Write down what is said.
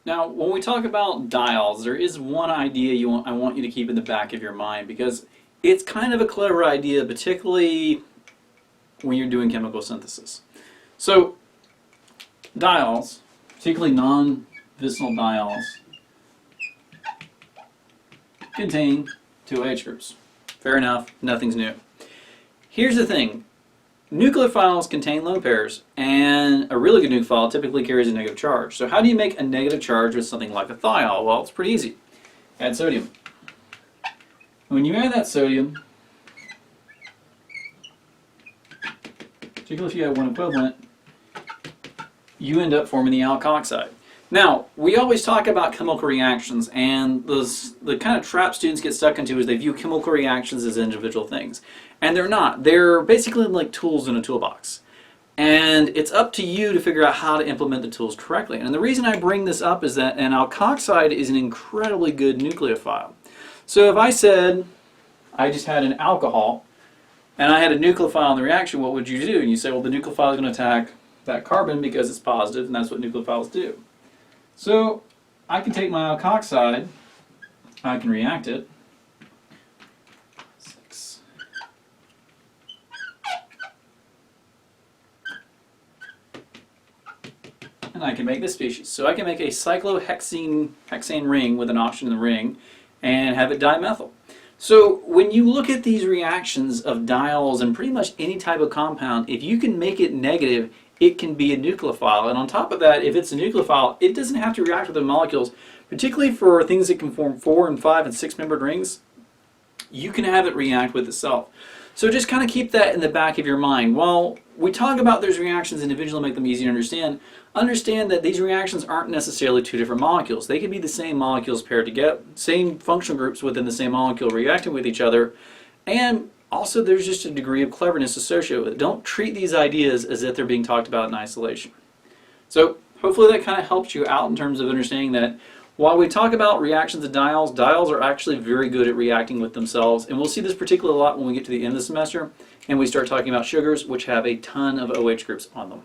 Now, when we talk about diols, there is one idea I want you to keep in the back of your mind because it's kind of a clever idea, particularly when you're doing chemical synthesis. So, diols, particularly non-vicinal diols, contain two OH groups. Fair enough, nothing's new. Here's the thing. Nucleophiles contain lone pairs, and a really good nucleophile typically carries a negative charge. So how do you make a negative charge with something like a thiol? Well, it's pretty easy. Add sodium. When you add that sodium, particularly if you have one equivalent, you end up forming the alkoxide. Now, we always talk about chemical reactions, and the kind of trap students get stuck into is they view chemical reactions as individual things. And they're not. They're basically like tools in a toolbox. And it's up to you to figure out how to implement the tools correctly. And the reason I bring this up is that an alkoxide is an incredibly good nucleophile. So if I said I just had an alcohol, and I had a nucleophile in the reaction, what would you do? And you say, well, the nucleophile is going to attack that carbon because it's positive, and that's what nucleophiles do. So I can take my alkoxide, I can react it, and I can make this species. So I can make a cyclohexane ring with an oxygen in the ring and have it dimethyl. So when you look at these reactions of diols and pretty much any type of compound, if you can make it negative, it can be a nucleophile. And on top of that, if it's a nucleophile, it doesn't have to react with the molecules, particularly for things that can form 4 and 5 and 6 membered rings. You can have it react with itself. So just kind of keep that in the back of your mind. While we talk about those reactions individually, make them easy to understand that these reactions aren't necessarily two different molecules. They can be the same molecules paired together, same functional groups within the same molecule reacting with each other, and also there's just a degree of cleverness associated with it. Don't treat these ideas as if they're being talked about in isolation. So hopefully that kind of helps you out in terms of understanding that while we talk about reactions of diols, diols are actually very good at reacting with themselves, and we'll see this particularly a lot when we get to the end of the semester and we start talking about sugars, which have a ton of OH groups on them.